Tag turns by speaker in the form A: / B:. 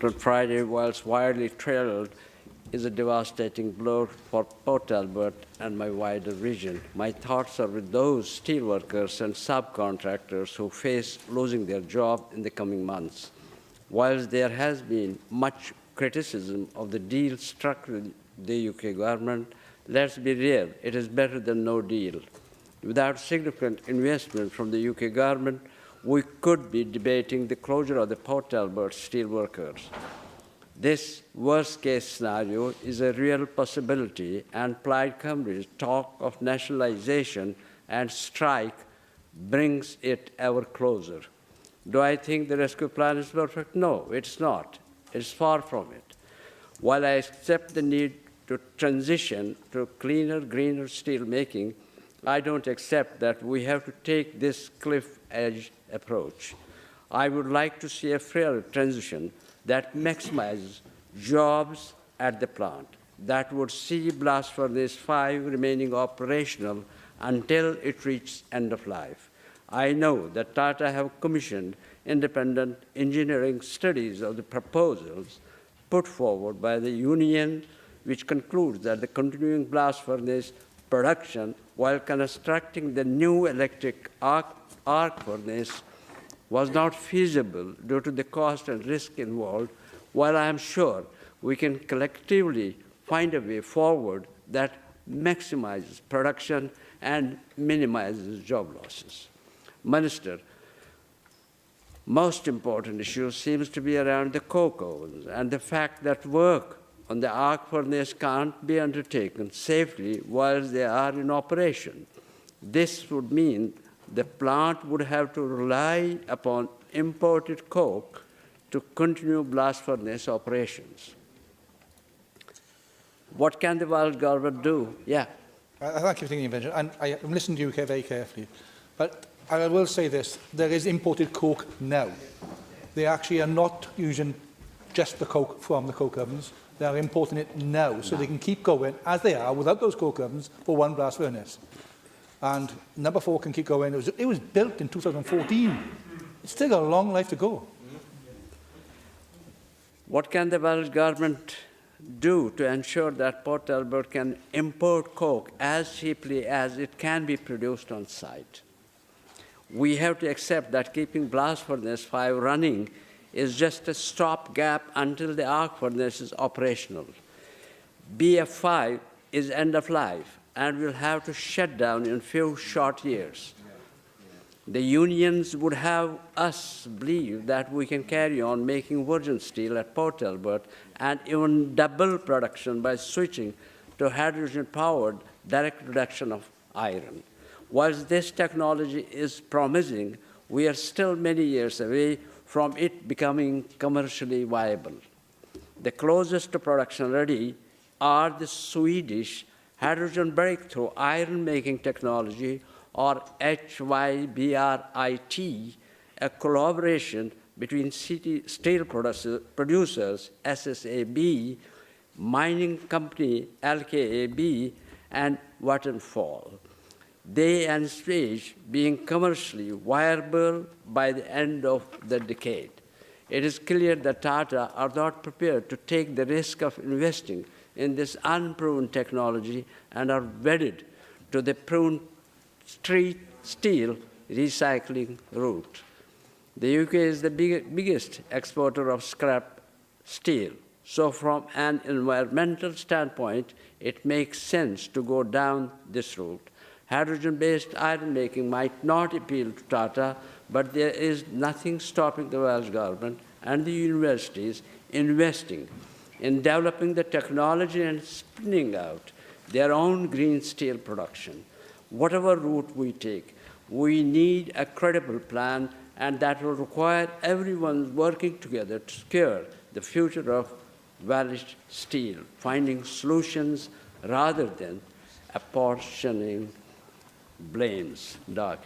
A: on Friday, whilst widely trailed, is a devastating blow for Port Talbot and my wider region. My thoughts are with those steelworkers and subcontractors who face losing their job in the coming months. Whilst there has been much criticism of the deal struck with the UK government, let's be real, it is better than no deal. Without significant investment from the UK government, we could be debating the closure of the Port Talbot steelworkers. This worst-case scenario is a real possibility, and Plaid Cymru's talk of nationalisation and strike brings it ever closer. Do I think the rescue plan is perfect? No, it's not. It's far from it. While I accept the need to transition to cleaner, greener steel making, I don't accept that we have to take this cliff-edge approach. I would like to see a fair transition that maximizes jobs at the plant, that would see Blast Furnace 5 remaining operational until it reaches end of life. I know that Tata have commissioned independent engineering studies of the proposals put forward by the union, which concludes that the continuing blast furnace production while constructing the new electric arc furnace was not feasible due to the cost and risk involved, while I am sure we can collectively find a way forward that maximizes production and minimizes job losses. Minister, most important issue seems to be around the coke ovens and the fact that work on the arc furnace can't be undertaken safely while they are in operation. This would mean the plant would have to rely upon imported coke to continue blast furnace operations. What can the Welsh government do? Yeah.
B: Thank you for taking the intervention. And I'm listening to you very carefully. But I will say this, there is imported coke now. They actually are not using just the coke from the coke ovens. They are importing it now, so they can keep going as they are without those coke ovens for one blast furnace. And number 4 can keep going. It was built in 2014. It's still got a long life to go.
A: What can the Welsh government do to ensure that Port Talbot can import coke as cheaply as it can be produced on site? We have to accept that keeping Blast Furnace 5 running is just a stopgap until the arc furnace is operational. BF5 is end of life and will have to shut down in a few short years. The unions would have us believe that we can carry on making virgin steel at Port Talbot and even double production by switching to hydrogen-powered direct reduction of iron. Whilst this technology is promising, we are still many years away from it becoming commercially viable. The closest to production ready are the Swedish hydrogen breakthrough iron-making technology, or HYBRIT, a collaboration between steel producers, SSAB, mining company LKAB, and Vattenfall. They envisage being commercially viable by the end of the decade. It is clear that Tata are not prepared to take the risk of investing in this unproven technology and are wedded to the proven steel recycling route. The UK is the biggest exporter of scrap steel. So from an environmental standpoint, it makes sense to go down this route. Hydrogen-based iron making might not appeal to Tata, but there is nothing stopping the Welsh government and the universities investing in developing the technology and spinning out their own green steel production. Whatever route we take, we need a credible plan, and that will require everyone working together to secure the future of Welsh steel, finding solutions rather than apportioning blames. Dark.